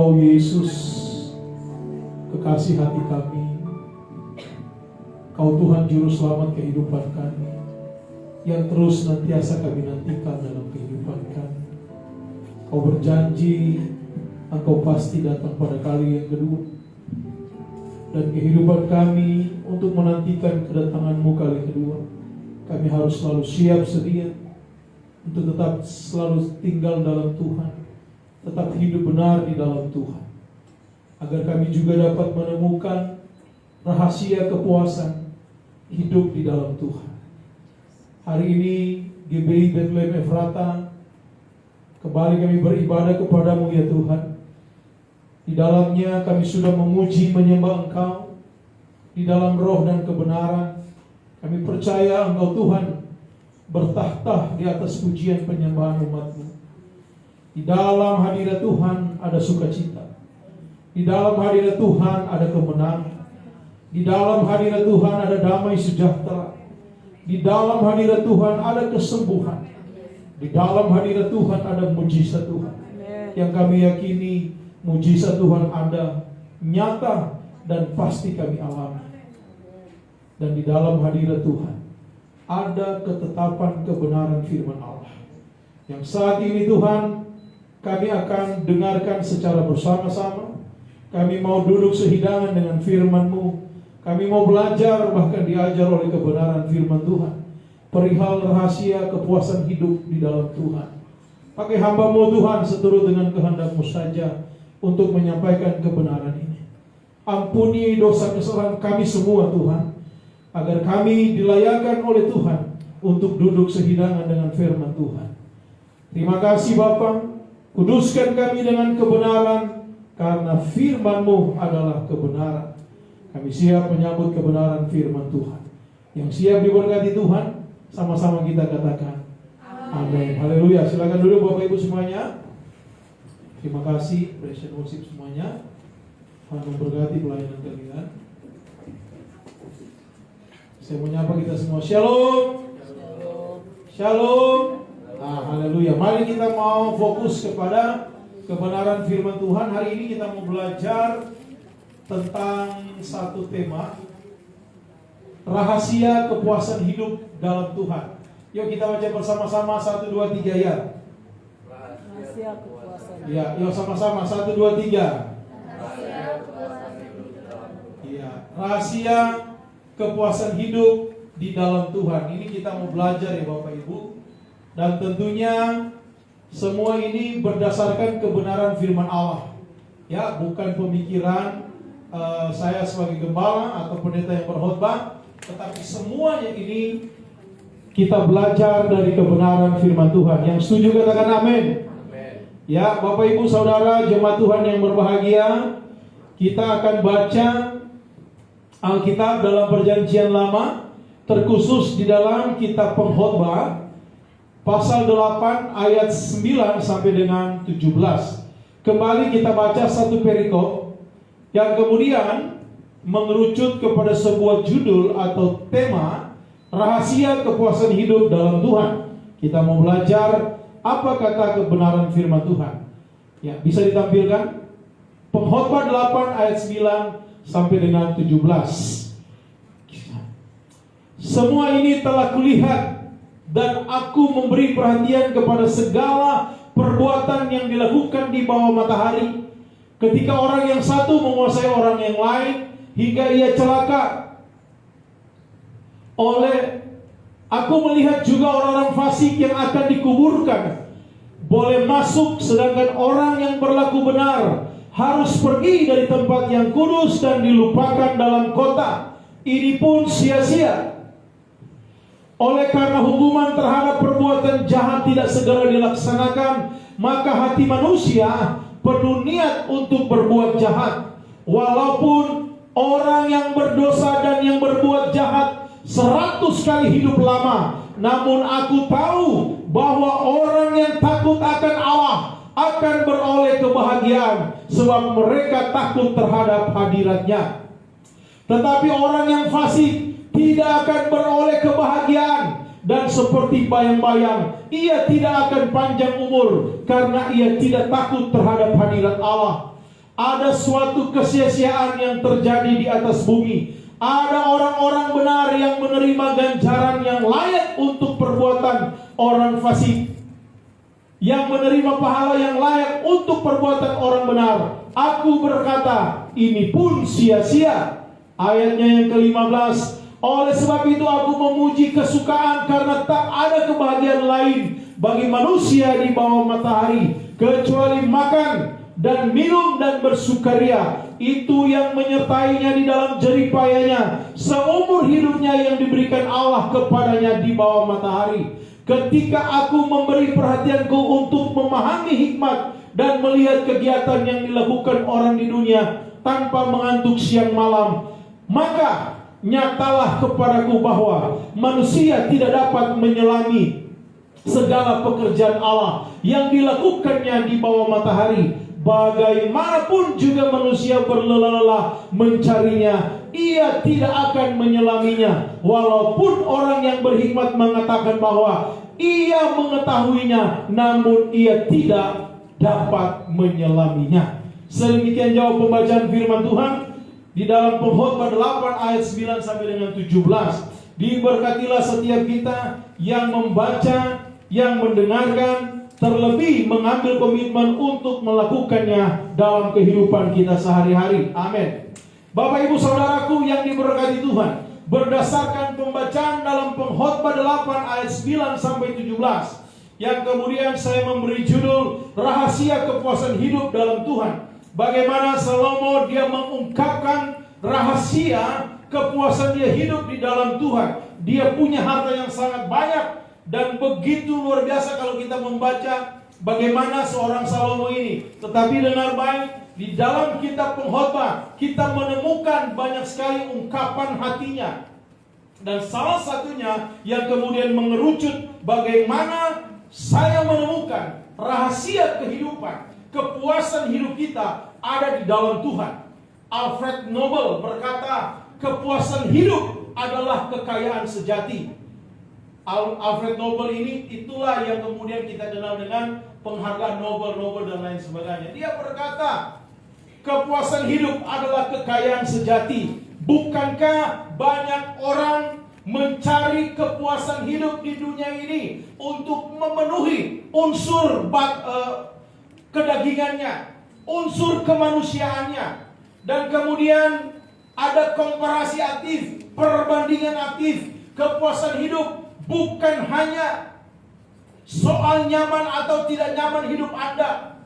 Engkau Yesus, kekasih hati kami. Kau Tuhan Juru Selamat kehidupan kami, yang terus senantiasa kami nantikan dalam kehidupan kami. Kau berjanji Engkau pasti datang pada kali yang kedua, dan kehidupan kami untuk menantikan kedatangan-Mu kali kedua, kami harus selalu siap sedia untuk tetap selalu tinggal dalam Tuhan, tetap hidup benar di dalam Tuhan, agar kami juga dapat menemukan rahasia kepuasan hidup di dalam Tuhan. Hari ini GBI Bethlehem Efrata kembali kami beribadah kepadamu ya Tuhan. Di dalamnya kami sudah memuji menyembah Engkau di dalam roh dan kebenaran. Kami percaya Engkau Tuhan bertahta di atas pujian penyembahan umat-Mu. Di dalam hadirat Tuhan ada sukacita. Di dalam hadirat Tuhan ada kemenangan. Di dalam hadirat Tuhan ada damai sejahtera. Di dalam hadirat Tuhan ada kesembuhan. Di dalam hadirat Tuhan ada mujizat Tuhan. Yang kami yakini mujizat Tuhan ada, nyata, dan pasti kami alami. Dan di dalam hadirat Tuhan ada ketetapan kebenaran firman Allah, yang saat ini Tuhan kami akan dengarkan secara bersama-sama. Kami mau duduk sehidangan dengan firman-Mu. Kami mau belajar, bahkan diajar oleh kebenaran firman Tuhan, perihal rahasia kepuasan hidup di dalam Tuhan. Pakai hamba-Mu Tuhan seturut dengan kehendak-Mu saja untuk menyampaikan kebenaran ini. Ampuni dosa kesalahan kami semua Tuhan, agar kami dilayakkan oleh Tuhan untuk duduk sehidangan dengan firman Tuhan. Terima kasih Bapa, kuduskan kami dengan kebenaran, karena firman-Mu adalah kebenaran. Kami siap menyambut kebenaran firman Tuhan. Yang siap diberkati Tuhan, sama-sama kita katakan amin. Haleluya. Silakan duduk Bapak Ibu semuanya. Terima kasih praise and worship semuanya. Tuhan memberkati pelayanan kalian. Saya menyapa kita semua. Shalom. Shalom. Haleluya. Mari kita mau fokus kepada kebenaran firman Tuhan. Hari ini kita mau belajar tentang satu tema, rahasia kepuasan hidup dalam Tuhan. Yuk kita baca bersama-sama 1, 2, 3 ya. Rahasia kepuasan. Ya, yuk sama-sama 1, 2, 3. Iya, rahasia kepuasan hidup di dalam Tuhan. Ini kita mau belajar ya Bapak Ibu. Dan tentunya semua ini berdasarkan kebenaran firman Allah. Ya, bukan pemikiran saya sebagai gembala atau pendeta yang berkhotbah, tetapi semuanya ini kita belajar dari kebenaran firman Tuhan. Yang setuju katakan amin. Ya, Bapak Ibu Saudara jemaat Tuhan yang berbahagia, kita akan baca Alkitab dalam Perjanjian Lama, terkhusus di dalam kitab Pengkhotbah pasal 8 ayat 9 sampai dengan 17. Kembali kita baca satu perikop yang kemudian mengerucut kepada sebuah judul atau tema, rahasia kepuasan hidup dalam Tuhan. Kita mau belajar apa kata kebenaran firman Tuhan. Ya, bisa ditampilkan Pengkhotbah 8 ayat 9 sampai dengan 17. Semua ini telah kulihat, dan aku memberi perhatian kepada segala perbuatan yang dilakukan di bawah matahari. Ketika orang yang satu menguasai orang yang lain hingga ia celaka. Aku melihat juga orang-orang fasik yang akan dikuburkan boleh masuk, sedangkan orang yang berlaku benar harus pergi dari tempat yang kudus dan dilupakan dalam kota. Ini pun sia-sia. Oleh karena hukuman terhadap perbuatan jahat tidak segera dilaksanakan, maka hati manusia penuh niat untuk berbuat jahat. Walaupun orang yang berdosa dan yang berbuat jahat 100 kali hidup lama, namun aku tahu bahwa orang yang takut akan Allah akan beroleh kebahagiaan, sebab mereka takut terhadap hadirat-Nya. Tetapi orang yang fasik tidak akan beroleh kebahagiaan, dan seperti bayang-bayang ia tidak akan panjang umur, karena ia tidak takut terhadap hadirat Allah. Ada suatu kesia-siaan yang terjadi di atas bumi. Ada orang-orang benar yang menerima ganjaran yang layak untuk perbuatan orang fasik, yang menerima pahala yang layak untuk perbuatan orang benar. Aku berkata, ini pun sia-sia. Ayatnya yang ke-15. Oleh sebab itu aku memuji kesukaan, karena tak ada kebahagiaan lain bagi manusia di bawah matahari kecuali makan dan minum dan bersukaria. Itu yang menyertainya di dalam jeripayanya seumur hidupnya yang diberikan Allah kepadanya di bawah matahari. Ketika aku memberi perhatianku untuk memahami hikmat dan melihat kegiatan yang dilakukan orang di dunia tanpa mengantuk siang malam, maka nyatalah kepadaku bahwa manusia tidak dapat menyelami segala pekerjaan Allah yang dilakukannya di bawah matahari. Bagaimanapun juga manusia berlelah-lelah mencarinya, ia tidak akan menyelaminya. Walaupun orang yang berhikmat mengatakan bahwa ia mengetahuinya, namun ia tidak dapat menyelaminya. Sedemikian jauh pembacaan firman Tuhan di dalam Pengkhotbah 8 ayat 9 sampai dengan 17. Diberkatilah setiap kita yang membaca, yang mendengarkan, terlebih mengambil komitmen untuk melakukannya dalam kehidupan kita sehari-hari. Amin. Bapak ibu saudaraku yang diberkati Tuhan, berdasarkan pembacaan dalam Pengkhotbah 8 ayat 9 sampai 17, yang kemudian saya memberi judul Rahasia Kepuasan Hidup dalam Tuhan. Bagaimana Salomo dia mengungkapkan rahasia kepuasan dia hidup di dalam Tuhan. Dia punya harta yang sangat banyak, dan begitu luar biasa kalau kita membaca bagaimana seorang Salomo ini. Tetapi dengar baik, di dalam kitab Pengkhotbah kita menemukan banyak sekali ungkapan hatinya. Dan salah satunya yang kemudian mengerucut bagaimana saya menemukan rahasia kehidupan, kepuasan hidup kita ada di dalam Tuhan. Alfred Nobel berkata, kepuasan hidup adalah kekayaan sejati. Alfred Nobel ini itulah yang kemudian kita kenal dengan penghargaan Nobel dan lain sebagainya. Dia berkata, kepuasan hidup adalah kekayaan sejati. Bukankah banyak orang mencari kepuasan hidup di dunia ini untuk memenuhi unsur kedagingannya, unsur kemanusiaannya, dan kemudian ada komparasi aktif, perbandingan aktif. Kepuasan hidup bukan hanya soal nyaman atau tidak nyaman hidup Anda.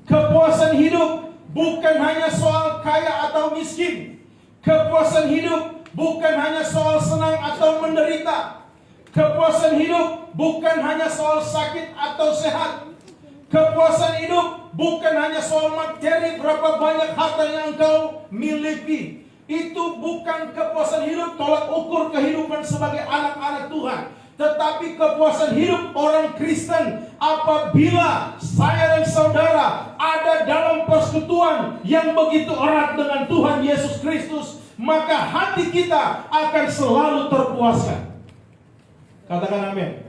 Kepuasan hidup bukan hanya soal kaya atau miskin. Kepuasan hidup bukan hanya soal senang atau menderita. Kepuasan hidup bukan hanya soal sakit atau sehat. Kepuasan hidup bukan hanya soal materi, berapa banyak harta yang engkau miliki. Itu bukan kepuasan hidup, tolak ukur kehidupan sebagai anak-anak Tuhan. Tetapi kepuasan hidup orang Kristen apabila saya dan saudara ada dalam persekutuan yang begitu erat dengan Tuhan Yesus Kristus, maka hati kita akan selalu terpuaskan. Katakan amin.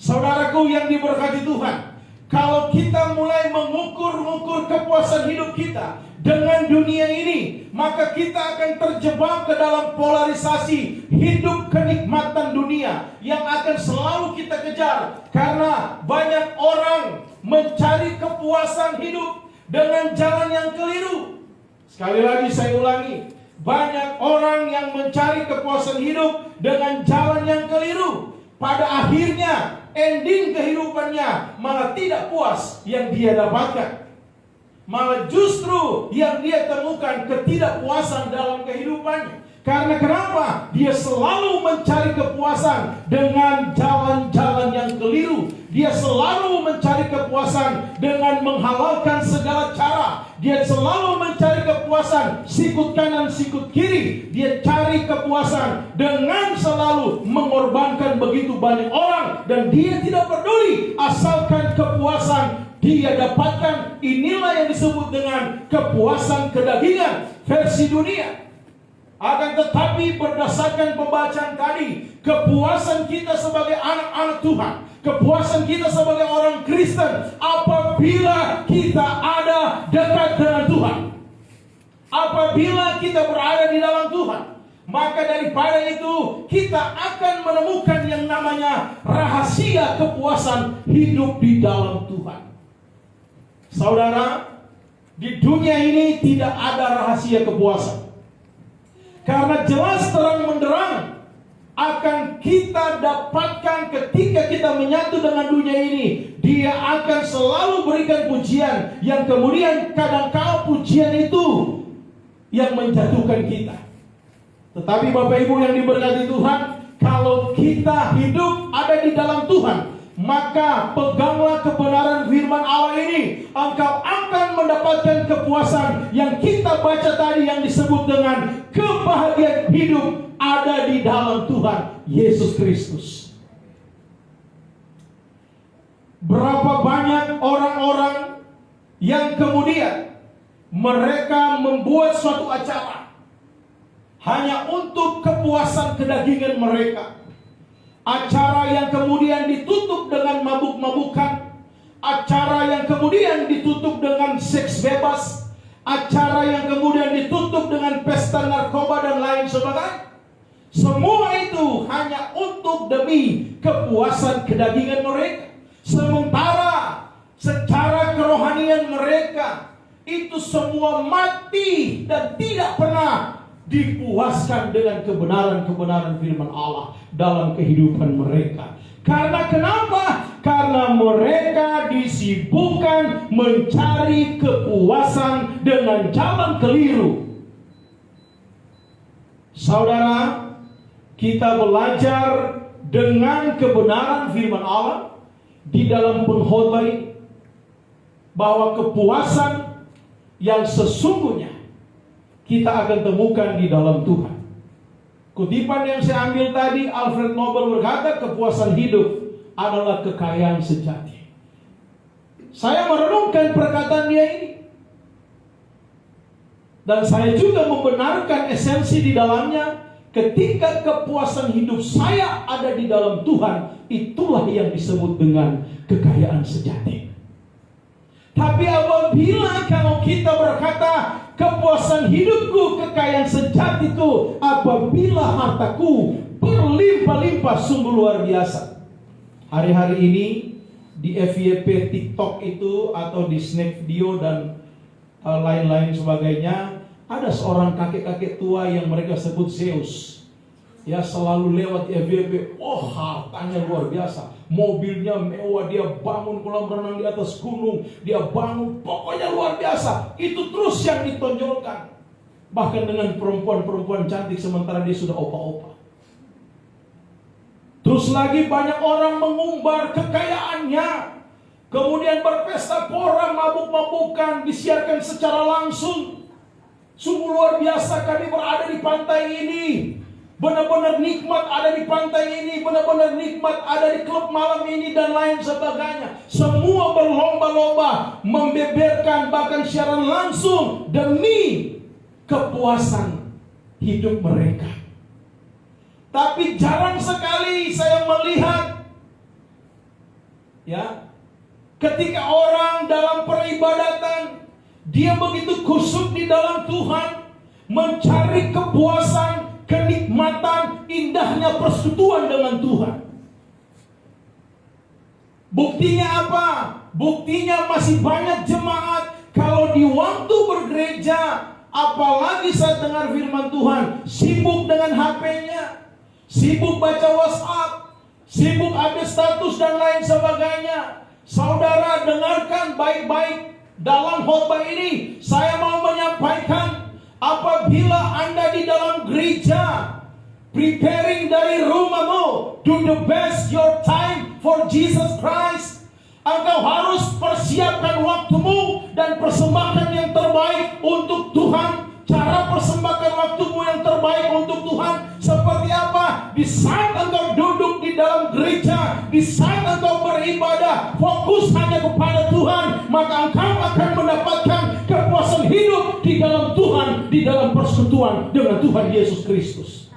Saudaraku yang diberkati Tuhan, kalau kita mulai mengukur kepuasan hidup kita dengan dunia ini, maka kita akan terjebak ke dalam polarisasi hidup kenikmatan dunia yang akan selalu kita kejar. Karena banyak orang mencari kepuasan hidup dengan jalan yang keliru. Sekali lagi saya ulangi, banyak orang yang mencari kepuasan hidup dengan jalan yang keliru. Pada akhirnya ending kehidupannya malah tidak puas yang dia dapatkan. Malah justru yang dia temukan ketidakpuasan dalam kehidupannya. Karena kenapa? Dia selalu mencari kepuasan dengan jalan-jalan yang keliru. Dia selalu mencari kepuasan dengan menghalalkan segala cara. Dia selalu mencari kepuasan sikut kanan, sikut kiri. Dia cari kepuasan dengan selalu mengorbankan begitu banyak orang. Dan dia tidak peduli asalkan kepuasan dia dapatkan. Inilah yang disebut dengan kepuasan kedagingan versi dunia. Akan tetapi berdasarkan pembacaan tadi, kepuasan kita sebagai anak-anak Tuhan, kepuasan kita sebagai orang Kristen apabila kita ada dekat dengan Tuhan. Apabila kita berada di dalam Tuhan, maka daripada itu kita akan menemukan yang namanya rahasia kepuasan hidup di dalam Tuhan. Saudara, di dunia ini tidak ada rahasia kepuasan. Karena jelas terang menderang akan kita dapatkan ketika kita menyatu dengan dunia ini. Dia akan selalu berikan pujian, yang kemudian kadang-kala pujian itu yang menjatuhkan kita. Tetapi Bapak Ibu yang diberkati Tuhan, kalau kita hidup ada di dalam Tuhan, maka peganglah kebenaran firman Allah ini. Engkau akan mendapatkan kepuasan yang kita baca tadi, yang disebut dengan kebahagiaan hidup ada di dalam Tuhan Yesus Kristus. Berapa banyak orang-orang yang kemudian mereka membuat suatu acara hanya untuk kepuasan kedagingan mereka. Acara yang kemudian ditutup dengan mabuk-mabukan, acara yang kemudian ditutup dengan seks bebas, acara yang kemudian ditutup dengan pesta narkoba dan lain sebagainya. Semua itu hanya untuk demi kepuasan kedagingan mereka. Sementara secara kerohanian mereka itu semua mati dan tidak pernah dipuaskan dengan kebenaran-kebenaran firman Allah dalam kehidupan mereka. Karena kenapa? Karena mereka disibukkan mencari kepuasan dengan jalan keliru. Saudara, kita belajar dengan kebenaran firman Allah di dalam pengkhotbah ini bahwa kepuasan yang sesungguhnya kita akan temukan di dalam Tuhan. Kutipan yang saya ambil tadi, Alfred Nobel berkata, kepuasan hidup adalah kekayaan sejati. Saya merenungkan perkataan dia ini, dan saya juga membenarkan esensi di dalamnya. Ketika kepuasan hidup saya ada di dalam Tuhan, itulah yang disebut dengan kekayaan sejati. Tapi apabila kalau kita berkata kepuasan hidupku, kekayaan sejatiku, apabila hartaku berlimpah-limpah, sungguh luar biasa. Hari-hari ini di FYP TikTok itu atau di snack video dan lain-lain sebagainya, ada seorang kakek-kakek tua yang mereka sebut Zeus. Ya, selalu lewat di FYP. Oh, hartanya luar biasa, mobilnya mewah, dia bangun kolam renang di atas gunung, dia bangun, pokoknya luar biasa. Itu terus yang ditonjolkan. Bahkan dengan perempuan-perempuan cantik, sementara dia sudah opa-opa. Terus lagi banyak orang mengumbar kekayaannya, kemudian berpesta pora, mabuk-mabukan, disiarkan secara langsung. Sungguh luar biasa, kami berada di pantai ini, benar-benar nikmat ada di pantai ini, benar-benar nikmat ada di klub malam ini dan lain sebagainya. Semua berlomba-lomba membeberkan bahkan siaran langsung demi kepuasan hidup mereka. Tapi jarang sekali saya melihat, ya, ketika orang dalam peribadatan dia begitu kusuk di dalam Tuhan, mencari kepuasan, kenikmatan, indahnya persekutuan dengan Tuhan. Buktinya apa? Buktinya masih banyak jemaat kalau di waktu bergereja, apalagi saat dengar firman Tuhan, sibuk dengan HP-nya, sibuk baca WhatsApp, sibuk update status dan lain sebagainya. Saudara, dengarkan baik-baik dalam khotbah ini. Saya mau menyampaikan, apabila Anda di dalam gereja, preparing dari rumahmu, do the best your time for Jesus Christ. Engkau harus persiapkan waktumu dan persembahkan yang terbaik untuk Tuhan. Cara persembahkan waktumu yang terbaik untuk Tuhan seperti apa? Di saat engkau duduk di dalam gereja, di saat engkau beribadah, fokus hanya kepada Tuhan, maka engkau akan mendapatkan kepuasan hidup di dalam Tuhan, di dalam persekutuan dengan Tuhan Yesus Kristus.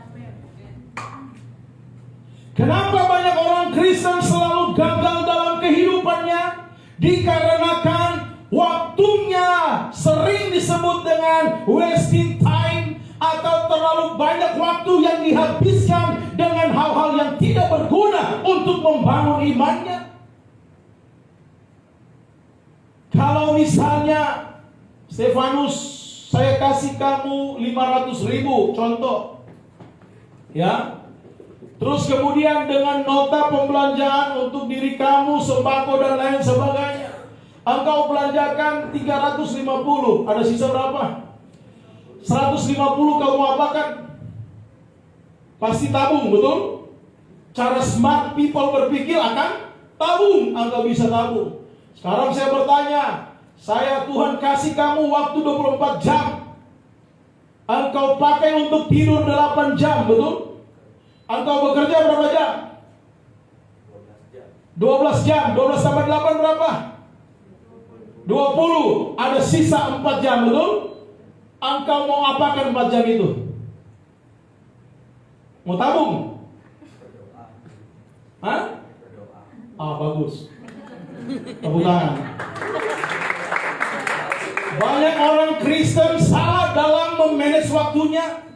Kenapa banyak orang Kristen selalu gagal dalam kehidupannya? Dikarenakan waktunya sering disebut disebut dengan wasting time atau terlalu banyak waktu yang dihabiskan dengan hal-hal yang tidak berguna untuk membangun imannya. Kalau misalnya Stefanus, saya kasih kamu 500.000 contoh, ya. Terus kemudian dengan nota pembelanjaan untuk diri kamu, sembako dan lain sebagainya, engkau belanjakan 350, ada sisa berapa? 150 kamu apakan? Pasti tabung, betul? Cara smart people berpikir akan tabung, engkau bisa tabung. Sekarang saya bertanya, Tuhan kasih kamu waktu 24 jam. Engkau pakai untuk tidur 8 jam, betul? Engkau bekerja berapa jam? 12 jam. 12 tambah 8 berapa? 20. Ada sisa 4 jam, betul? Engkau mau apakan 4 jam itu? Mau tabung? Hah? Bagus. Tepuk tangan. Banyak orang Kristen salah dalam memanage waktunya.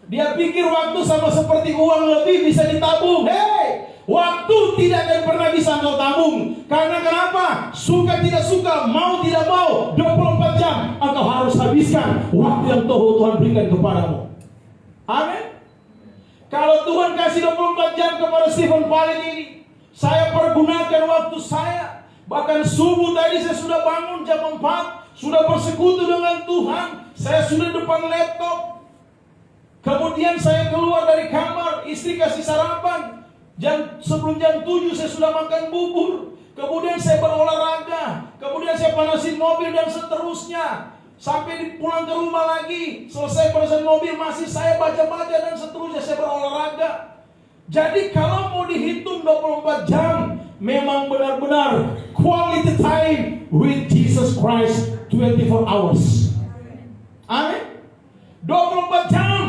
Dia pikir waktu sama seperti uang lebih bisa ditabung. Hei, waktu tidak akan pernah bisa engkau tabung. Karena kenapa? Suka tidak suka, mau tidak mau, 24 jam engkau harus habiskan waktu yang Tuhan berikan kepadamu. Amin. Kalau Tuhan kasih 24 jam kepada Stephen Palin ini, saya pergunakan waktu saya. Bahkan subuh tadi saya sudah bangun jam 4, sudah bersekutu dengan Tuhan. Saya sudah depan laptop. Kemudian saya keluar dari kamar, istri kasih sarapan. Sebelum jam 7 saya sudah makan bubur. Kemudian saya berolahraga. Kemudian saya panasin mobil dan seterusnya. Sampai pulang ke rumah lagi. Selesai panasin mobil masih saya baca-baca dan seterusnya. Saya berolahraga. Jadi kalau mau dihitung 24 jam, memang benar-benar quality time with Jesus Christ 24 hours. Amin. 24 jam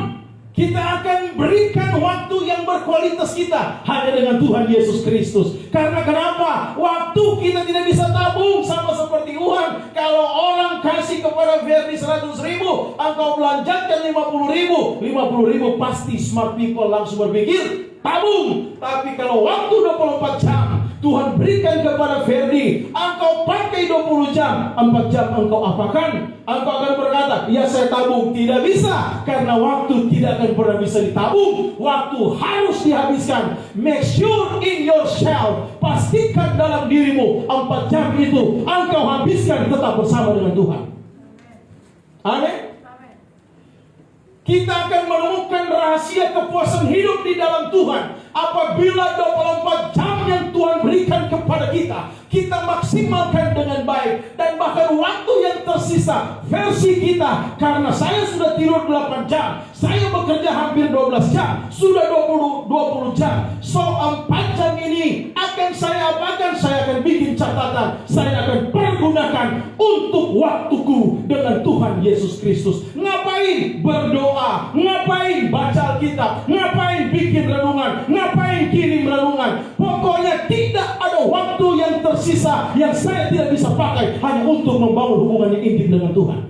kita akan berikan waktu yang berkualitas kita hanya dengan Tuhan Yesus Kristus. Karena kenapa? Waktu kita tidak bisa tabung, sama seperti uang. Kalau orang kasih kepada Verdi 100.000, engkau belanjakan 50.000, 50.000 pasti smart people langsung berpikir tabung. Tapi kalau waktu 24 jam Tuhan berikan kepada Verdi, engkau pakai 20 jam, 4 jam engkau apakan? Engkau akan berkata, ya saya tabung. Tidak bisa, karena waktu tidak akan pernah bisa ditabung. Waktu harus dihabiskan. Make sure in yourself, pastikan dalam dirimu 4 jam itu engkau habiskan tetap bersama dengan Tuhan. Amin. Kita akan menemukan rahasia kepuasan hidup di dalam Tuhan apabila 24 jam yang Tuhan berikan kepada kita, kita maksimalkan dengan baik. Dan bahkan waktu yang tersisa versi kita, karena saya sudah tidur 8 jam, saya bekerja hampir 12 jam, sudah 20 jam. So 4 jam ini akan saya apakan? Saya akan bikin catatan. Saya akan pergunakan untuk waktuku dengan Tuhan Yesus Kristus. Ngapain? Berdoa. Ngapain? Baca Alkitab. Ngapain? Bikin renungan. Ngapain? Kirim renungan. Pokoknya tidak ada waktu yang tersisa yang saya tidak bisa pakai hanya untuk membangun hubungan yang intim dengan Tuhan.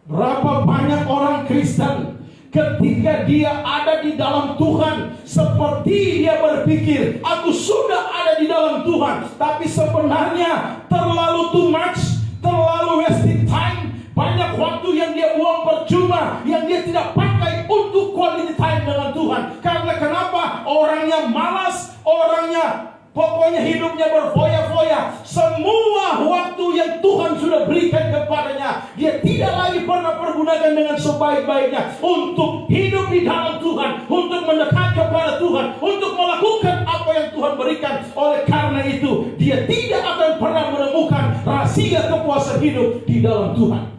Berapa banyak orang Kristen ketika dia ada di dalam Tuhan, seperti dia berpikir, aku sudah ada di dalam Tuhan, tapi sebenarnya terlalu too much, terlalu wasting time. Banyak waktu yang dia buang percuma, yang dia tidak pakai untuk quality time dengan Tuhan. Karena kenapa? Orangnya malas, orangnya pokoknya hidupnya berfoya-foya. Semua waktu yang Tuhan sudah berikan kepadanya, dia tidak lagi pernah pergunakan dengan sebaik-baiknya untuk hidup di dalam Tuhan, untuk mendekat kepada Tuhan, untuk melakukan apa yang Tuhan berikan. Oleh karena itu, dia tidak akan pernah menemukan rahasia kepuasan hidup di dalam Tuhan.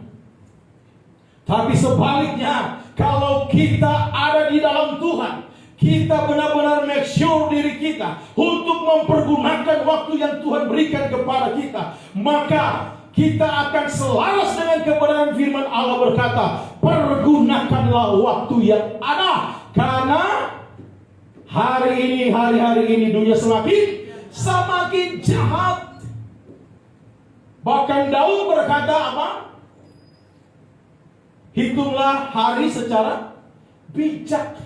Tapi sebaliknya, kalau kita ada di dalam Tuhan, kita benar-benar make sure diri kita untuk mempergunakan waktu yang Tuhan berikan kepada kita, maka kita akan selaras dengan kebenaran firman Allah berkata, pergunakanlah waktu yang ada, karena hari-hari ini dunia semakin jahat. Bahkan Daud berkata apa? Hitunglah hari secara bijak.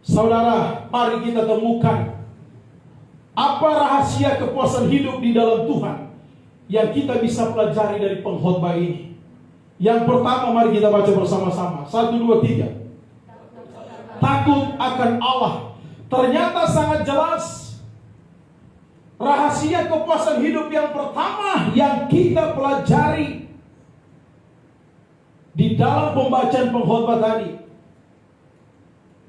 Saudara, mari kita temukan apa rahasia kepuasan hidup di dalam Tuhan yang kita bisa pelajari dari pengkhotbah ini. Yang pertama, mari kita baca bersama-sama. 1, 2, 3. Takut akan Allah. Ternyata sangat jelas rahasia kepuasan hidup yang pertama yang kita pelajari di dalam pembacaan pengkhotbah tadi.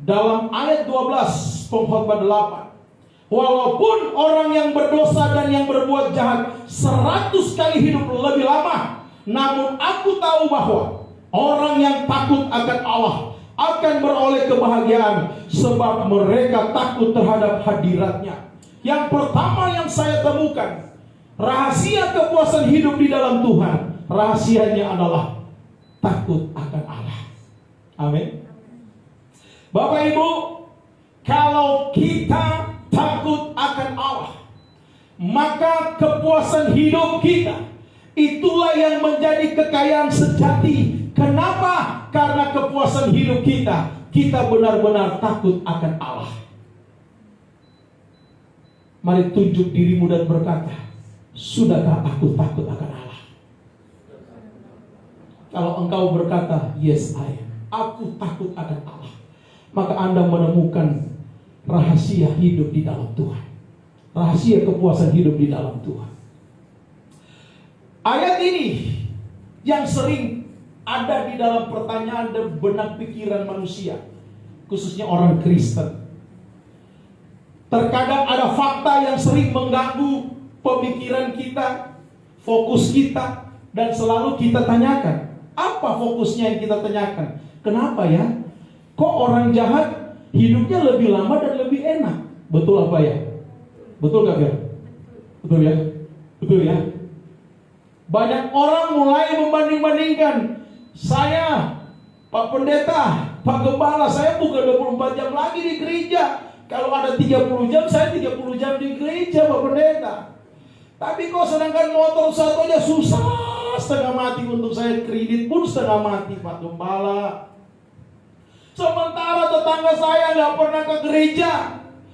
Dalam ayat 12 pengkhotbah 8. Walaupun orang yang berdosa dan yang berbuat jahat 100 kali hidup lebih lama, namun aku tahu bahwa orang yang takut akan Allah akan beroleh kebahagiaan, sebab mereka takut terhadap hadirat-Nya. Yang pertama yang saya temukan, rahasia kepuasan hidup di dalam Tuhan, rahasianya adalah takut akan Allah. Amin. Bapak Ibu, kalau kita takut akan Allah, maka kepuasan hidup kita itulah yang menjadi kekayaan sejati. Kenapa? Karena kepuasan hidup kita benar-benar takut akan Allah. Mari tunjuk dirimu dan berkata, sudahkah aku takut akan Allah? Kalau engkau berkata, yes I am, aku takut akan Allah, maka Anda menemukan rahasia hidup di dalam Tuhan. Rahasia kepuasan hidup di dalam Tuhan. Ayat ini yang sering ada di dalam pertanyaan dan benak pikiran manusia, khususnya orang Kristen. Terkadang ada fakta yang sering mengganggu pemikiran kita, fokus kita, dan selalu kita tanyakan. Apa fokusnya yang kita tanyakan? Kenapa ya? Kok orang jahat hidupnya lebih lama dan lebih enak? Betul apa ya? Betul gak ya? Betul ya? Betul ya? Banyak orang mulai membanding-bandingkan. Saya, Pak Pendeta, Pak Gembala, saya bukan 24 jam lagi di gereja. Kalau ada 30 jam, saya 30 jam di gereja, Pak Pendeta. Tapi kok sedangkan motor satu aja susah setengah mati, untuk saya kredit pun setengah mati, Pak Gembala. Sementara tetangga saya gak pernah ke gereja,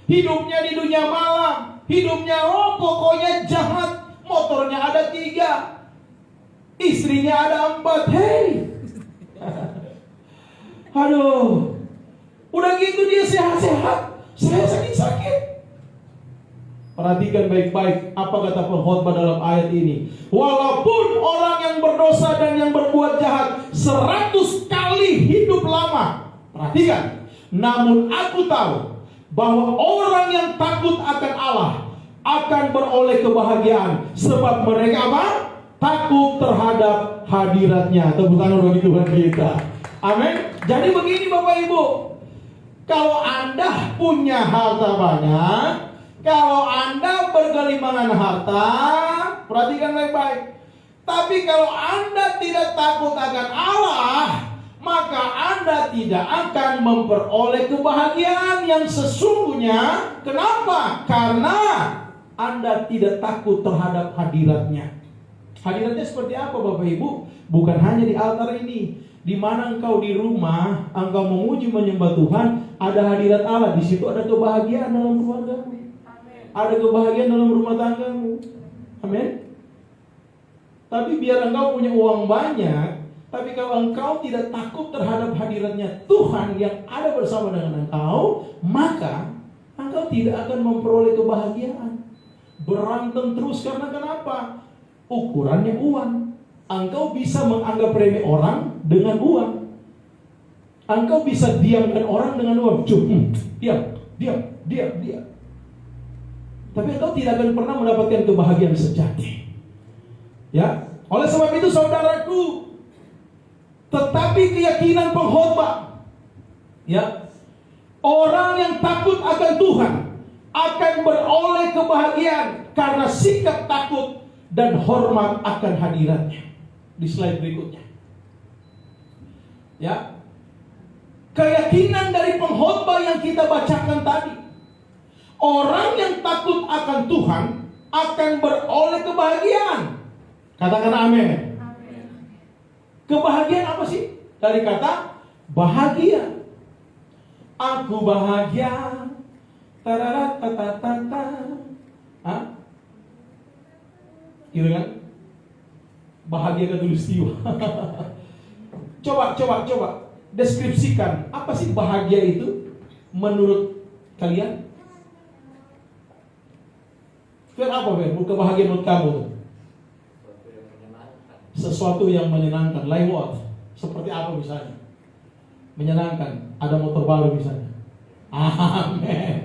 hidupnya di dunia malam, hidupnya pokoknya jahat. Motornya ada 3, istrinya ada 4. Hei, aduh, udah gitu dia sehat-sehat, saya sakit-sakit. Perhatikan baik-baik apa kata pengkhotbah dalam ayat ini. Walaupun orang yang berdosa dan yang berbuat jahat 100 kali hidup lama, perhatikan, namun aku tahu bahwa orang yang takut akan Allah akan beroleh kebahagiaan, sebab mereka apa? Takut terhadap hadirat-Nya. Tepuk tangan bagi Tuhan kita. Amin. Jadi begini Bapak Ibu, kalau Anda punya harta banyak, kalau Anda bergelimangan harta, perhatikan baik-baik. Tapi kalau Anda tidak takut akan Allah, maka Anda tidak akan memperoleh kebahagiaan yang sesungguhnya. Kenapa? Karena Anda tidak takut terhadap hadirat-Nya. Hadiratnya seperti apa Bapak Ibu? Bukan hanya di altar ini. Di mana engkau di rumah, engkau memuji menyembah Tuhan, ada hadirat Allah. Di situ ada kebahagiaan dalam keluargamu. Ada kebahagiaan dalam rumah tanggamu. Amin. Tapi biar engkau punya uang banyak, tapi kalau engkau tidak takut terhadap hadiratnya Tuhan yang ada bersama dengan engkau, maka engkau tidak akan memperoleh kebahagiaan. Berantem terus karena kenapa? Ukurannya uang. Engkau bisa menganggap remeh orang dengan uang. Engkau bisa diamkan orang dengan uang. Diam. Tapi engkau tidak akan pernah mendapatkan kebahagiaan sejati. Ya, oleh sebab itu saudaraku, tetapi keyakinan pengkhotbah, ya, orang yang takut akan Tuhan akan beroleh kebahagiaan karena sikap takut dan hormat akan hadirat-Nya. Di slide berikutnya, ya, keyakinan dari pengkhotbah yang kita bacakan tadi, orang yang takut akan Tuhan akan beroleh kebahagiaan. Katakan amin. Kebahagiaan apa sih? Dari kata bahagia. Aku bahagia. Tararatatata. Hah? Gitu kan? Bahagia katulistiwa. Coba deskripsikan apa sih bahagia itu menurut kalian? Apa kebahagiaan menurut kamu? Sesuatu yang menyenangkan. Like what? Seperti apa misalnya? Menyenangkan. Ada motor baru misalnya. Amin.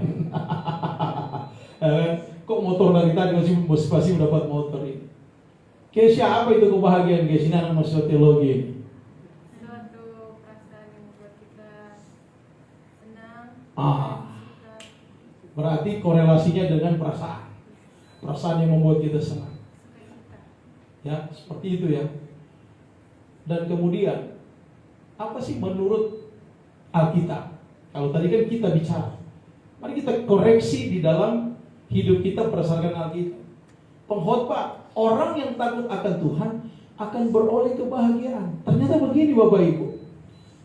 Kok motor dari tadi masih mendapat motor ini? Kesya, apa itu kebahagiaan? Kesya, ini anak mahasiswa teologi ini. Suatu perasaan yang membuat kita senang. Berarti korelasinya dengan perasaan. Perasaan yang membuat kita senang. Ya, seperti itu ya. Dan kemudian, apa sih menurut Alkitab? Kalau tadi kan kita bicara, mari kita koreksi di dalam hidup kita berdasarkan Alkitab. Pengkhotbah, orang yang takut akan Tuhan akan beroleh kebahagiaan. Ternyata begini Bapak Ibu,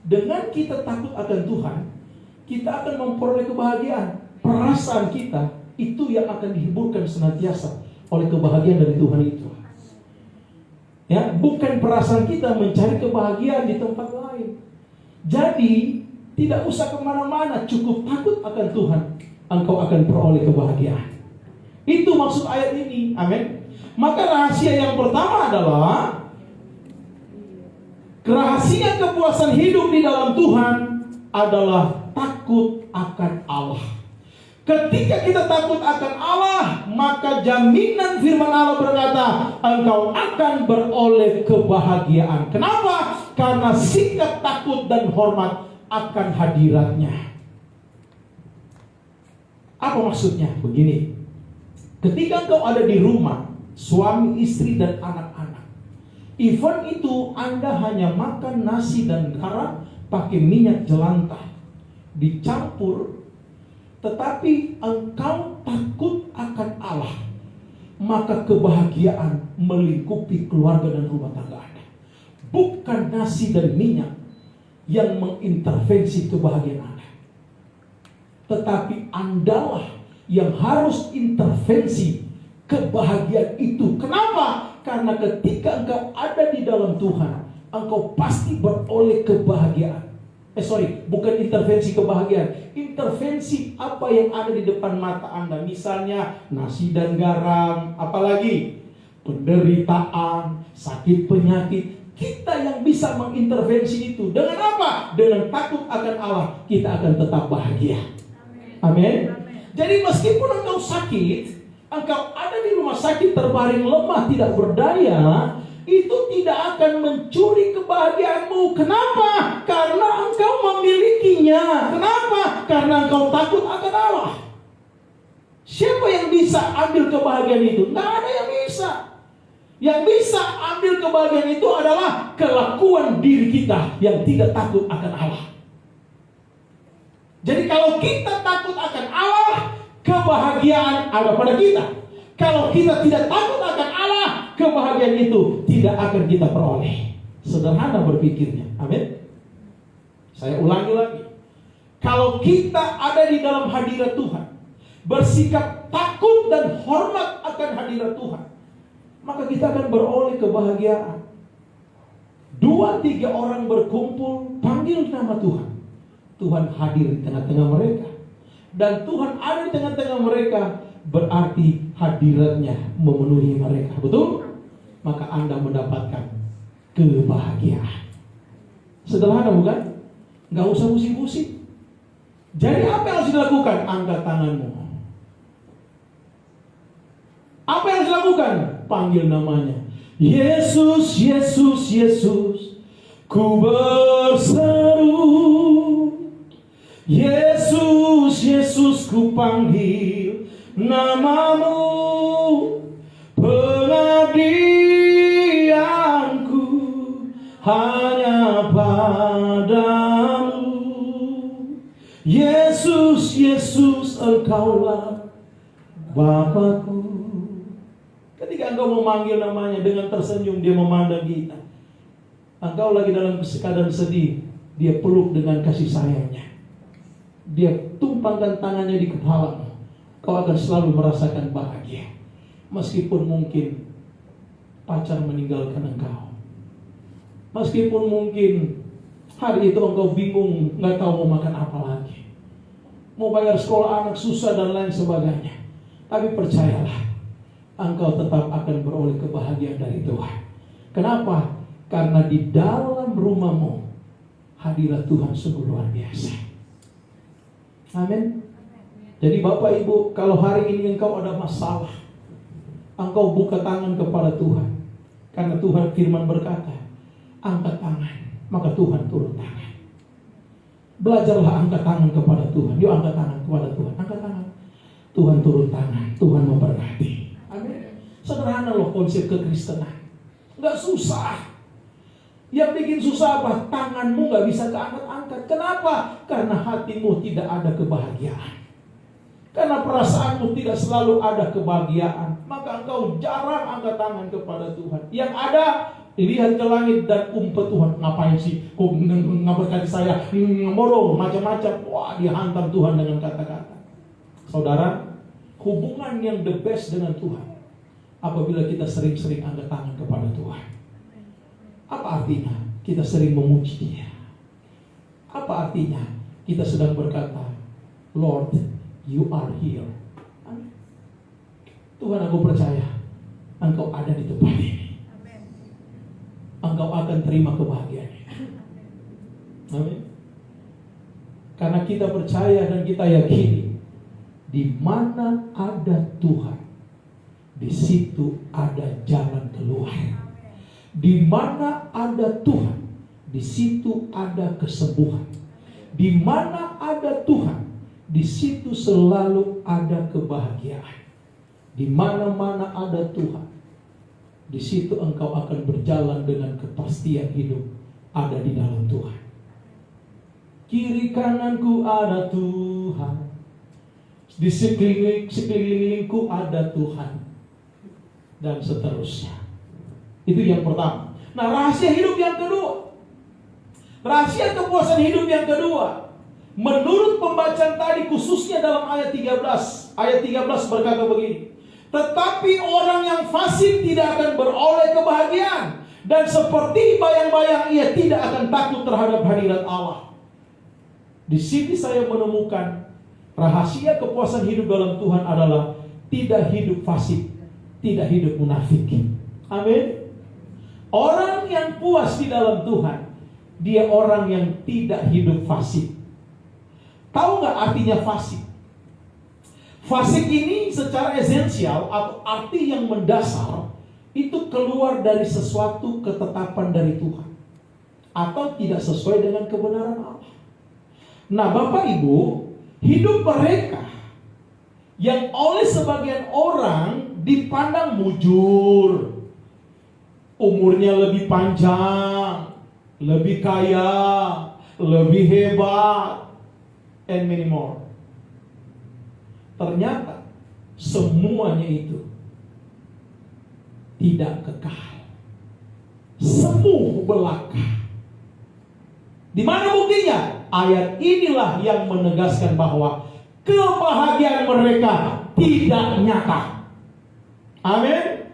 dengan kita takut akan Tuhan, kita akan memperoleh kebahagiaan. Perasaan kita itu yang akan dihiburkan senantiasa oleh kebahagiaan dari Tuhan itu. Ya, bukan perasaan kita mencari kebahagiaan di tempat lain. Jadi tidak usah kemana-mana, cukup takut akan Tuhan, engkau akan peroleh kebahagiaan. Itu maksud ayat ini, amin. Maka rahasia yang pertama adalah rahasia kepuasan hidup di dalam Tuhan adalah takut akan Allah. Ketika kita takut akan Allah, maka jaminan firman Allah berkata, engkau akan beroleh kebahagiaan. Kenapa? Karena sikap takut dan hormat akan hadiratnya. Apa maksudnya? Begini, ketika engkau ada di rumah, suami, istri, dan anak-anak, even itu Anda hanya makan nasi dan garam pakai minyak jelantah, dicampur, tetapi engkau takut akan Allah, maka kebahagiaan melingkupi keluarga dan rumah tangga Anda. Bukan nasi dan minyak yang mengintervensi kebahagiaan Anda, tetapi Andalah yang harus intervensi kebahagiaan itu. Kenapa? Karena ketika engkau ada di dalam Tuhan, engkau pasti beroleh kebahagiaan. Bukan intervensi kebahagiaan, intervensi apa yang ada di depan mata Anda. Misalnya nasi dan garam, apalagi penderitaan, sakit penyakit. Kita yang bisa mengintervensi itu. Dengan apa? Dengan takut akan Allah, kita akan tetap bahagia. Amin. Jadi meskipun engkau sakit, engkau ada di rumah sakit terbaring lemah, tidak berdaya, itu tidak akan mencuri kebahagiaanmu. Kenapa? Karena engkau memilikinya. Kenapa? Karena engkau takut akan Allah. Siapa yang bisa ambil kebahagiaan itu? Tidak ada yang bisa. Yang bisa ambil kebahagiaan itu adalah kelakuan diri kita yang tidak takut akan Allah. Jadi kalau kita takut akan Allah, kebahagiaan ada pada kita. Kalau kita tidak takut akan Allah, kebahagiaan itu tidak akan kita peroleh. Sederhana berpikirnya. Amin. Saya ulangi lagi. Kalau kita ada di dalam hadirat Tuhan, bersikap takut dan hormat akan hadirat Tuhan, maka kita akan beroleh kebahagiaan. 2-3 orang berkumpul, panggil nama Tuhan, Tuhan hadir di tengah-tengah mereka. Dan Tuhan ada di tengah-tengah mereka, berarti hadiratnya memenuhi mereka. Betul? Maka Anda mendapatkan kebahagiaan. Sederhana bukan? Gak usah pusing-pusing. Jadi apa yang harus dilakukan? Angkat tanganmu. Apa yang harus dilakukan? Panggil namanya. Yesus, Yesus, Yesus, ku berseru. Yesus, Yesus, ku panggil namamu. Pengabdianku hanya padamu. Yesus, Yesus, engkaulah Bapakku. Ketika engkau memanggil namanya dengan tersenyum, dia memandang kita. Engkau lagi dalam keadaan sedih, dia peluk dengan kasih sayangnya. Dia tumpangkan tangannya di kepalamu. Kau akan selalu merasakan bahagia. Meskipun mungkin pacar meninggalkan engkau. Meskipun mungkin hari itu engkau bingung, gak tahu mau makan apa lagi. Mau bayar sekolah anak susah dan lain sebagainya. Tapi percayalah, engkau tetap akan beroleh kebahagiaan dari Tuhan. Kenapa? Karena di dalam rumahmu hadirat Tuhan sungguh luar biasa. Amin. Jadi Bapak Ibu, kalau hari ini engkau ada masalah, engkau buka tangan kepada Tuhan. Karena Tuhan firman berkata, angkat tangan, maka Tuhan turun tangan. Belajarlah angkat tangan kepada Tuhan. Yuk angkat tangan kepada Tuhan. Angkat tangan. Tuhan turun tangan. Tuhan memberkati. Amin. Sederhana loh konsep kekristenan. Gak susah. Yang bikin susah apa? Tanganmu gak bisa keangkat-angkat. Kenapa? Karena hatimu tidak ada kebahagiaan. Karena perasaanmu tidak selalu ada kebahagiaan, maka engkau jarang angkat tangan kepada Tuhan. Yang ada, lihat ke langit dan umpet Tuhan. Ngapain sih? Kok ngaberkati saya? Bodoh, macam-macam. Wah, dihantam Tuhan dengan kata-kata. Saudara, hubungan yang the best dengan Tuhan apabila kita sering-sering angkat tangan kepada Tuhan. Apa artinya? Kita sering memuji Dia. Apa artinya? Kita sedang berkata, Lord, You are here. Amin. Tuhan, aku percaya Engkau ada di tempat ini. Engkau akan terima kebahagiaan ini. Amin. Karena kita percaya dan kita yakini, di mana ada Tuhan, di situ ada jalan keluar. Di mana ada Tuhan, di situ ada kesembuhan. Di mana ada Tuhan, di situ selalu ada kebahagiaan. Di mana-mana ada Tuhan, di situ engkau akan berjalan dengan kepastian hidup ada di dalam Tuhan. Kiri kananku ada Tuhan, di sekelilingku ada Tuhan, dan seterusnya. Itu yang pertama. Nah, rahasia hidup yang kedua, rahasia kepuasan hidup yang kedua, menurut pembacaan tadi khususnya dalam ayat 13. Ayat 13 berkata begini, tetapi orang yang fasik tidak akan beroleh kebahagiaan, dan seperti bayang-bayang ia tidak akan takut terhadap hadirat Allah. Di sini saya menemukan rahasia kepuasan hidup dalam Tuhan adalah tidak hidup fasik, tidak hidup munafik. Amin. Orang yang puas di dalam Tuhan, dia orang yang tidak hidup fasik. Tahu nggak artinya fasik? Fasik ini secara esensial atau arti yang mendasar itu keluar dari sesuatu ketetapan dari Tuhan atau tidak sesuai dengan kebenaran Allah. Nah, Bapak Ibu, hidup mereka yang oleh sebagian orang dipandang mujur, umurnya lebih panjang, lebih kaya, lebih hebat, and many more. Ternyata semuanya itu tidak kekal, semu belaka. Di mana buktinya? Ayat inilah yang menegaskan bahwa kebahagiaan mereka tidak nyata. Amin.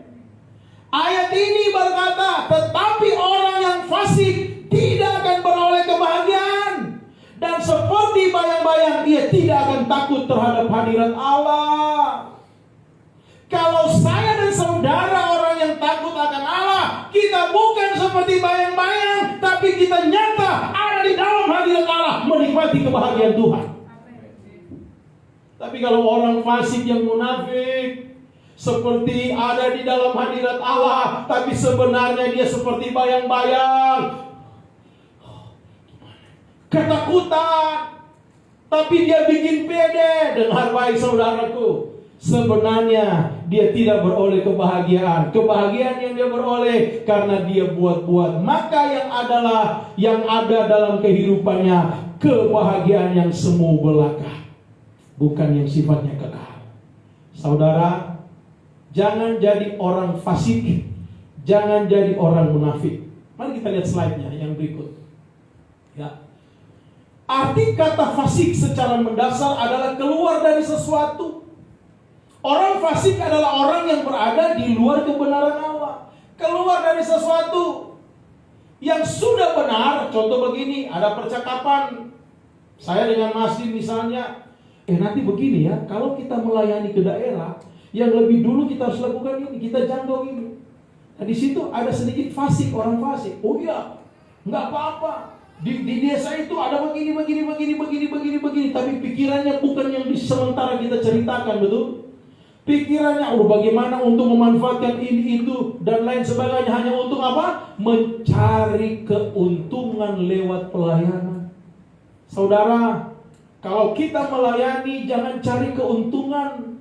Ayat ini berkata, tetapi orang yang fasik tidak akan beroleh kebahagiaan, dan seperti bayang-bayang ia tidak akan takut terhadap hadirat Allah. Kalau saya dan saudara orang yang takut akan Allah, kita bukan seperti bayang-bayang, tapi kita nyata ada di dalam hadirat Allah, menikmati kebahagiaan Tuhan. Tapi kalau orang fasik yang munafik, seperti ada di dalam hadirat Allah, tapi sebenarnya dia seperti bayang-bayang, ketakutan, tapi dia bikin pede. Dengar baik saudaraku, sebenarnya dia tidak beroleh kebahagiaan. Kebahagiaan yang dia beroleh karena dia buat-buat. Maka yang ada dalam kehidupannya kebahagiaan yang semu belaka, bukan yang sifatnya kekal. Saudara, Jangan jadi orang fasik, jangan jadi orang munafik. Mari kita lihat slide-nya yang berikut. Ya. Arti kata fasik secara mendasar adalah keluar dari sesuatu. Orang fasik adalah orang yang berada di luar kebenaran Allah, keluar dari sesuatu yang sudah benar. Contoh begini, ada percakapan saya dengan Masdi misalnya, nanti begini ya, kalau kita melayani ke daerah, yang lebih dulu kita harus lakukan ini, kita jangkau ini. Nah di situ ada sedikit fasik, orang fasik. Oh iya, nggak apa-apa. Di desa itu ada begini. Tapi pikirannya bukan yang sementara kita ceritakan, betul? Pikirannya, bagaimana untuk memanfaatkan ini, itu, dan lain sebagainya. Hanya untuk apa? Mencari keuntungan lewat pelayanan. Saudara, kalau kita melayani, jangan cari keuntungan.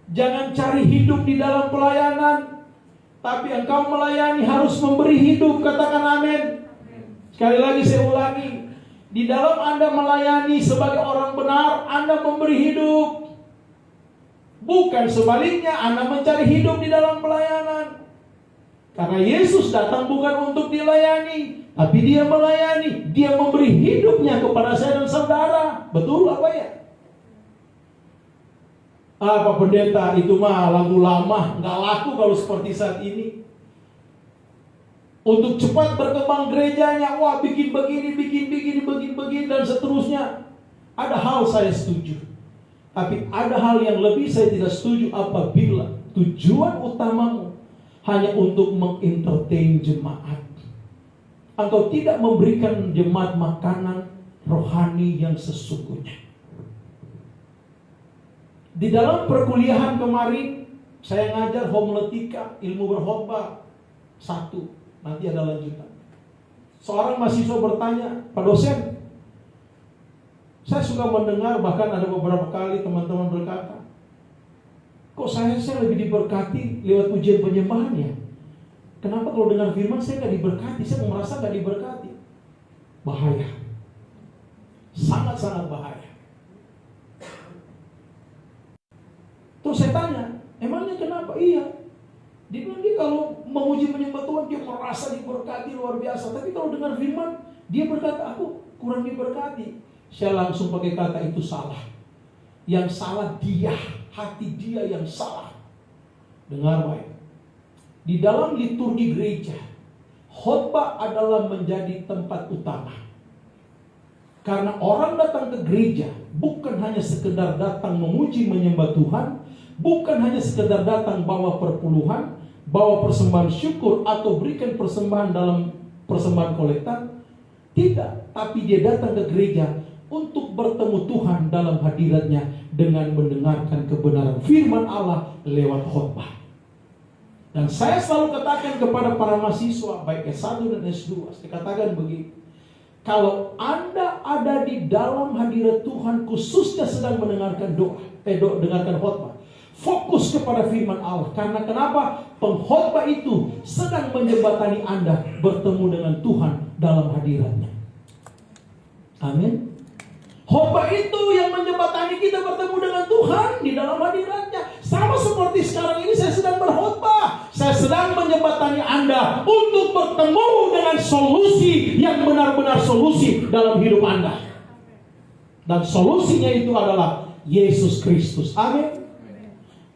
Jangan cari hidup di dalam pelayanan. Tapi engkau melayani harus memberi hidup. Katakan amin. Sekali lagi saya ulangi. Di dalam Anda melayani sebagai orang benar, Anda memberi hidup. Bukan sebaliknya, Anda mencari hidup di dalam pelayanan. Karena Yesus datang bukan untuk dilayani, tapi Dia melayani. Dia memberi hidupnya kepada saya dan saudara. Betul apa ya? Apa pendeta, itu mah lagu lama, nggak laku kalau seperti saat ini. Untuk cepat berkembang gerejanya, wah bikin begini, dan seterusnya. Ada hal saya setuju, tapi ada hal yang lebih saya tidak setuju apabila tujuan utamamu hanya untuk mengentertain jemaat. Engkau tidak memberikan jemaat makanan rohani yang sesungguhnya. Di dalam perkuliahan kemarin, saya ngajar homiletika, ilmu berkhotbah 1. Nanti ada lanjutan. Seorang mahasiswa bertanya, Pak dosen, saya suka mendengar, bahkan ada beberapa kali teman-teman berkata, kok saya lebih diberkati lewat pujian penyembahan ya? Kenapa kalau dengar firman saya nggak diberkati? Saya merasa nggak diberkati. Bahaya. Sangat-sangat bahaya. Terus saya tanya, emangnya kenapa? Iya. Dia bilang dia kalau memuji menyembah Tuhan, dia merasa diberkati luar biasa. Tapi kalau dengar firman, dia berkata, aku kurang diberkati. Saya langsung pakai kata itu salah. Yang salah dia, hati dia yang salah. Dengar baik. Di dalam liturgi gereja, khotbah adalah menjadi tempat utama. Karena orang datang ke gereja bukan hanya sekedar datang memuji menyembah Tuhan, bukan hanya sekedar datang bawa perpuluhan, bawa persembahan syukur atau berikan persembahan dalam persembahan kolektan. Tidak, tapi dia datang ke gereja untuk bertemu Tuhan dalam hadiratnya dengan mendengarkan kebenaran firman Allah lewat khotbah. Dan saya selalu katakan kepada para mahasiswa baik S1 dan S2, saya katakan begini, kalau Anda ada di dalam hadirat Tuhan, khususnya sedang mendengarkan dengarkan khotbah, fokus kepada firman Allah. Karena kenapa? Pengkhotbah itu sedang menjembatani Anda bertemu dengan Tuhan dalam hadiratnya. Amin. Khotbah itu yang menjembatani kita bertemu dengan Tuhan di dalam hadiratnya. Sama seperti sekarang ini saya sedang berkhotbah. Saya sedang menjembatani Anda untuk bertemu dengan solusi yang benar-benar solusi dalam hidup Anda. Dan solusinya itu adalah Yesus Kristus. Amin.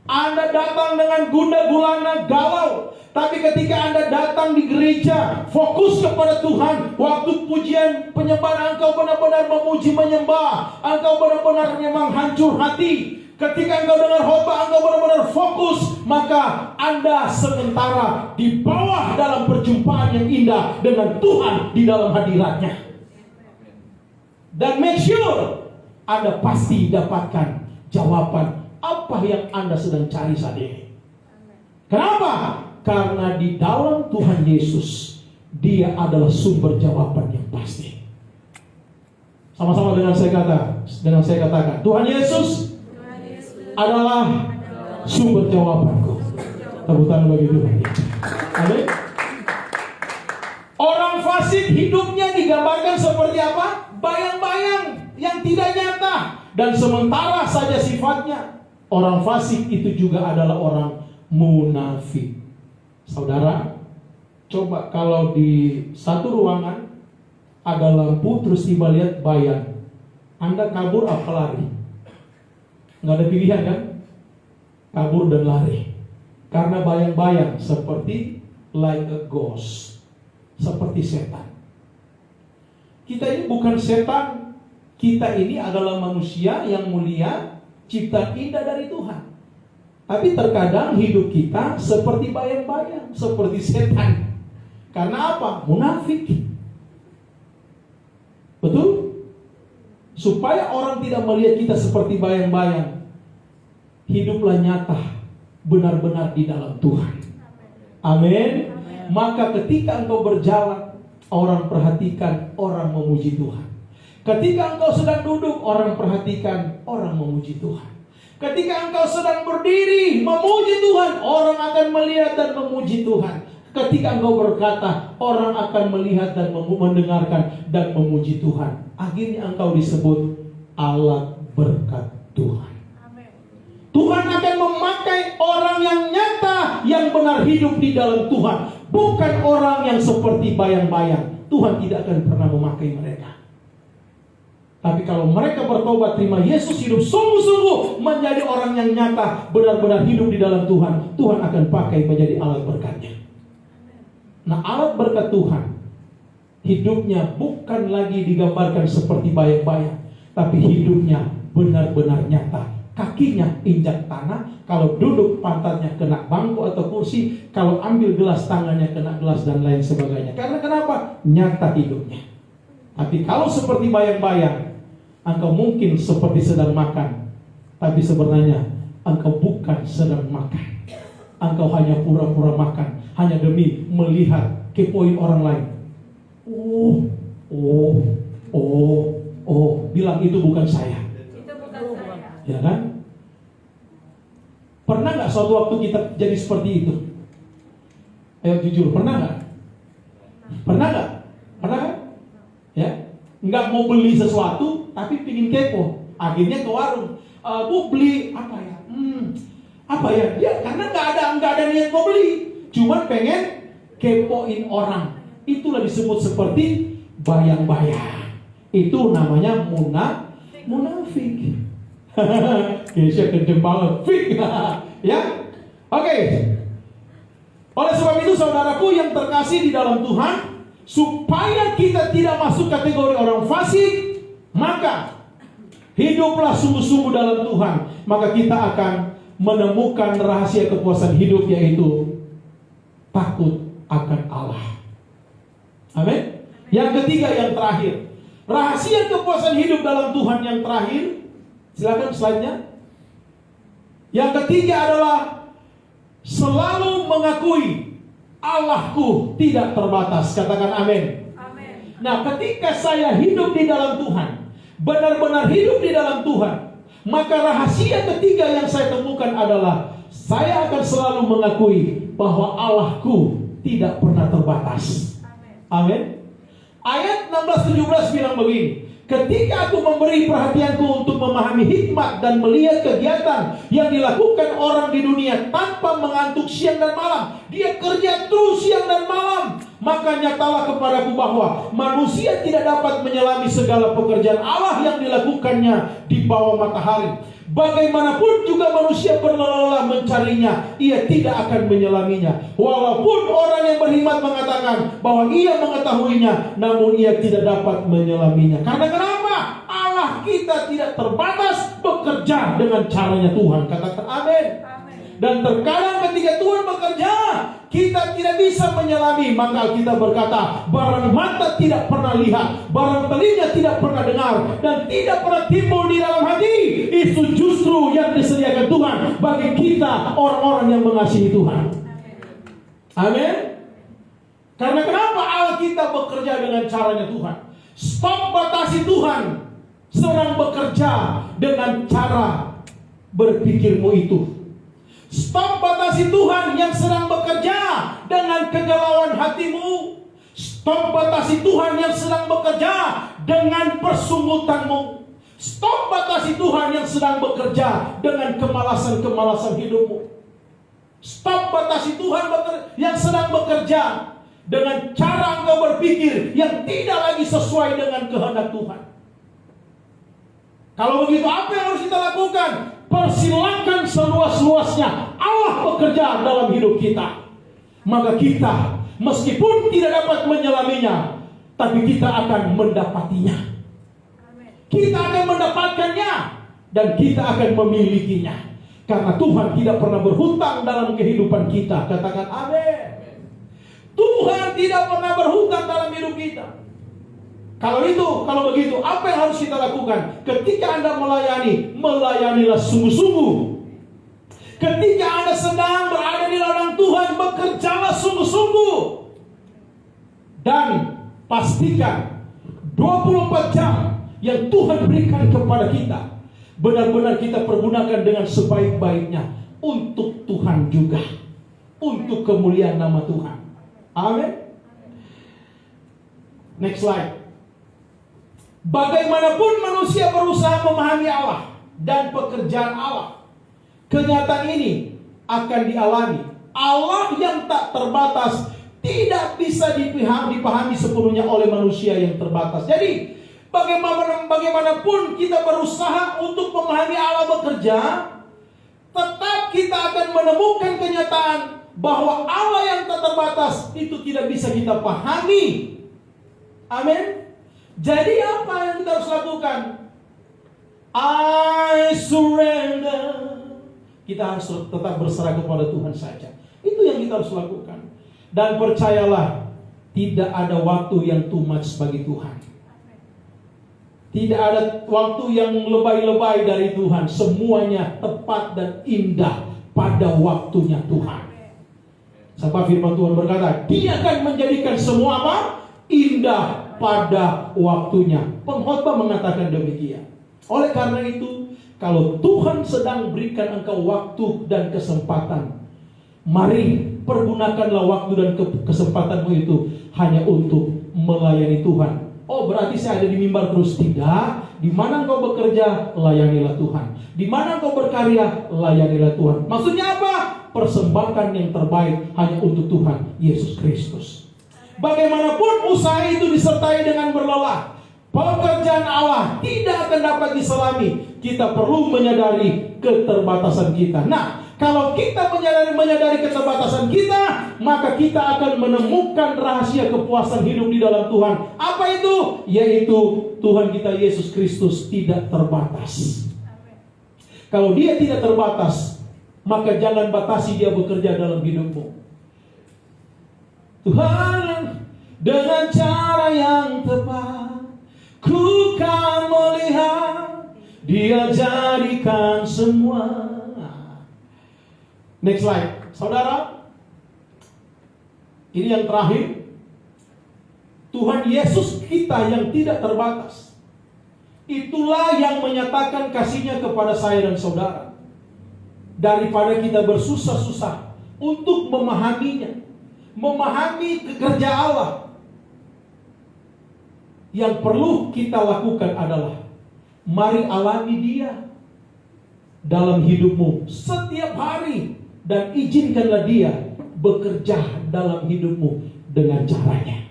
Anda datang dengan gundah gulana galau, tapi ketika Anda datang di gereja, fokus kepada Tuhan. Waktu pujian penyembahan engkau benar-benar memuji menyembah, engkau benar-benar memang hancur hati. Ketika engkau dengar khotbah, engkau benar-benar fokus, maka Anda sementara di bawah dalam perjumpaan yang indah dengan Tuhan di dalam hadiratnya. Dan make sure Anda pasti dapatkan jawaban apa yang Anda sedang cari saat ini. Kenapa? Karena di dalam Tuhan Yesus, Dia adalah sumber jawaban yang pasti. Sama-sama dengan saya katakan, Tuhan Yesus adalah sumber jawabanku. Tepuk tangan bagi Tuhan. Amin. Orang fasik hidupnya digambarkan seperti apa? Bayang-bayang yang tidak nyata dan sementara saja sifatnya. Orang fasik itu juga adalah orang munafik. Saudara, coba kalau di satu ruangan ada lampu terus tiba lihat bayang, Anda kabur apa lari? Nggak ada pilihan kan? Kabur dan lari. Karena bayang-bayang seperti like a ghost, seperti setan. Kita ini bukan setan. Kita ini adalah manusia yang mulia, ciptaan indah dari Tuhan. Tapi terkadang hidup kita seperti bayang-bayang, seperti setan. Karena apa? Munafik. Betul? Supaya orang tidak melihat kita seperti bayang-bayang, hiduplah nyata, benar-benar di dalam Tuhan. Amin. Maka ketika engkau berjalan, orang perhatikan, orang memuji Tuhan. Ketika engkau sedang duduk, orang perhatikan, orang memuji Tuhan. Ketika engkau sedang berdiri, memuji Tuhan, orang akan melihat dan memuji Tuhan. Ketika engkau berkata, orang akan melihat dan mendengarkan dan memuji Tuhan. Akhirnya engkau disebut alat berkat Tuhan. Tuhan akan memakai orang yang nyata, yang benar hidup di dalam Tuhan. Bukan orang yang seperti bayang-bayang. Tuhan tidak akan pernah memakai mereka. Tapi kalau mereka bertobat, terima Yesus, hidup sungguh-sungguh menjadi orang yang nyata, benar-benar hidup di dalam Tuhan, Tuhan akan pakai menjadi alat berkatnya. Nah, alat berkat Tuhan, hidupnya bukan lagi digambarkan seperti bayang-bayang, tapi hidupnya benar-benar nyata. Kakinya injak tanah, kalau duduk pantatnya kena bangku atau kursi, kalau ambil gelas tangannya kena gelas dan lain sebagainya. Karena kenapa? Nyata hidupnya. Tapi kalau seperti bayang-bayang, engkau mungkin seperti sedang makan, tapi sebenarnya engkau bukan sedang makan. Engkau hanya pura-pura makan, hanya demi melihat, kepoin orang lain. Bilang itu bukan saya. Itu bukan saya. Ya kan? Pernah nggak suatu waktu kita jadi seperti itu? Ayo jujur, pernah nggak? Pernah nggak? Pernah kan? Ya, nggak mau beli sesuatu, tapi pingin kepo. Akhirnya ke warung, Bu beli apa ya? Apa ya? Dia karena nggak ada niat mau beli, cuma pengen kepoin orang. Itulah disebut seperti bayang-bayang. Itu namanya munafik. Kesya kenceng banget, fik. Ya, oke. Oleh sebab itu, saudaraku yang terkasih di dalam Tuhan, supaya kita tidak masuk kategori orang fasik, maka hiduplah sungguh-sungguh dalam Tuhan. Maka kita akan menemukan rahasia kepuasan hidup, yaitu takut akan Allah. Amin. Yang ketiga, yang terakhir, rahasia kepuasan hidup dalam Tuhan yang terakhir. Silakan slide-nya. Yang ketiga adalah selalu mengakui Allahku tidak terbatas. Katakan amin. Amin. Nah, ketika saya hidup di dalam Tuhan, benar-benar hidup di dalam Tuhan, maka rahasia ketiga yang saya temukan adalah saya akan selalu mengakui bahwa Allahku tidak pernah terbatas. Amin. Ayat 16-17 bilang begini, ketika aku memberi perhatianku untuk memahami hikmat dan melihat kegiatan yang dilakukan orang di dunia tanpa mengantuk siang dan malam, dia kerja terus siang dan malam, maka nyatalah kepadaku bahwa manusia tidak dapat menyelami segala pekerjaan Allah yang dilakukannya di bawah matahari. Bagaimanapun juga manusia berlelah mencarinya, ia tidak akan menyelaminya. Walaupun orang yang berhikmat mengatakan bahwa ia mengetahuinya, namun ia tidak dapat menyelaminya. Karena kenapa? Allah kita tidak terbatas bekerja dengan caranya Tuhan. Katakan amin. Dan terkadang ketika Tuhan bekerja, kita tidak bisa menyelami. Maka kita berkata, barang mata tidak pernah lihat, barang telinga tidak pernah dengar, dan tidak pernah timbul di dalam hati, itu justru yang disediakan Tuhan bagi kita, orang-orang yang mengasihi Tuhan. Amin. Karena kenapa Allah kita bekerja dengan caranya Tuhan? Stop batasi Tuhan sedang bekerja dengan cara berpikirmu itu. Stop batasi Tuhan yang sedang bekerja dengan kegalauan hatimu. Stop batasi Tuhan yang sedang bekerja dengan persungutanmu. Stop batasi Tuhan yang sedang bekerja dengan kemalasan-kemalasan hidupmu. Stop batasi Tuhan yang sedang bekerja dengan cara engkau berpikir yang tidak lagi sesuai dengan kehendak Tuhan. Kalau begitu, apa yang harus kita lakukan? Persilakan seluas-luasnya Allah bekerja dalam hidup kita. Maka kita, meskipun tidak dapat menyelaminya, tapi kita akan mendapatinya. Kita akan mendapatkannya dan kita akan memilikinya. Karena Tuhan tidak pernah berhutang dalam kehidupan kita. Katakan amin. Tuhan tidak pernah berhutang dalam hidup kita. Kalau begitu, apa yang harus kita lakukan? Ketika Anda melayani, melayanilah sungguh-sungguh. Ketika Anda sedang berada di ladang Tuhan, bekerjalah sungguh-sungguh. Dan pastikan 24 jam yang Tuhan berikan kepada kita, benar-benar kita pergunakan dengan sebaik-baiknya untuk Tuhan juga, untuk kemuliaan nama Tuhan. Amin. Next slide. Bagaimanapun manusia berusaha memahami Allah dan pekerjaan Allah, kenyataan ini akan dialami. Allah yang tak terbatas tidak bisa dipahami sepenuhnya oleh manusia yang terbatas. Jadi bagaimanapun kita berusaha untuk memahami Allah bekerja, tetap kita akan menemukan kenyataan bahwa Allah yang tak terbatas itu tidak bisa kita pahami. Amin. Jadi apa yang kita harus lakukan? I surrender. Kita harus tetap berserah kepada Tuhan saja. Itu yang kita harus lakukan. Dan percayalah, tidak ada waktu yang too much bagi Tuhan. Tidak ada waktu yang lebay-lebay dari Tuhan. Semuanya tepat dan indah pada waktunya Tuhan. Sebab firman Tuhan berkata, Dia akan menjadikan semua apa? Indah pada waktunya. Pengkhotbah mengatakan demikian. Oleh karena itu, kalau Tuhan sedang berikan engkau waktu dan kesempatan, mari pergunakanlah waktu dan kesempatanmu itu hanya untuk melayani Tuhan. Oh, berarti saya ada di mimbar terus? Tidak. Di mana engkau bekerja, layanilah Tuhan. Di mana engkau berkarya, layanilah Tuhan. Maksudnya apa? Persembahkan yang terbaik hanya untuk Tuhan Yesus Kristus. Bagaimanapun usaha itu disertai dengan berlelah, pekerjaan Allah tidak akan dapat diselami. Kita perlu menyadari keterbatasan kita. Nah, kalau kita menyadari keterbatasan kita, maka kita akan menemukan rahasia kepuasan hidup di dalam Tuhan. Apa itu? Yaitu Tuhan kita Yesus Kristus tidak terbatas. Kalau Dia tidak terbatas, maka jangan batasi Dia bekerja dalam hidupmu. Tuhan, dengan cara yang tepat, ku kan melihat Dia jadikan semua. Next slide. Saudara, ini yang terakhir. Tuhan Yesus kita yang tidak terbatas, itulah yang menyatakan kasih-Nya kepada saya dan saudara. Daripada kita bersusah-susah untuk memahaminya, memahami kerja Allah, yang perlu kita lakukan adalah mari alami Dia dalam hidupmu setiap hari. Dan izinkanlah Dia bekerja dalam hidupmu dengan caranya.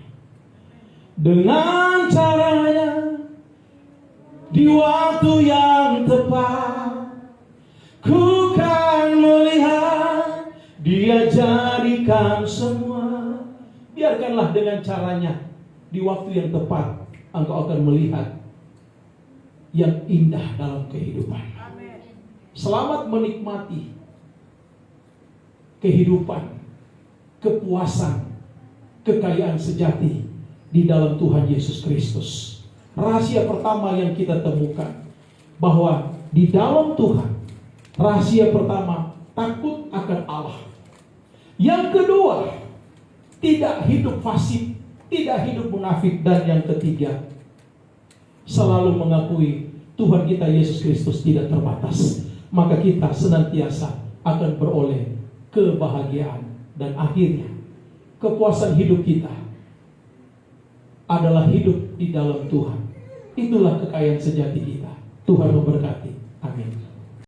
Dengan caranya, di waktu yang tepat, ku kan melihat Dia jadikan semua. Biarkanlah dengan caranya, di waktu yang tepat, engkau akan melihat yang indah dalam kehidupan. Selamat menikmati kehidupan, kepuasan, kekayaan sejati di dalam Tuhan Yesus Kristus. Rahasia pertama yang kita temukan, bahwa di dalam Tuhan, rahasia pertama, takut akan Allah. Yang kedua, tidak hidup fasik, tidak hidup munafik. Dan yang ketiga, selalu mengakui Tuhan kita Yesus Kristus tidak terbatas. Maka kita senantiasa akan beroleh kebahagiaan. Dan akhirnya, kepuasan hidup kita adalah hidup di dalam Tuhan. Itulah kekayaan sejati kita. Tuhan memberkati. Amin.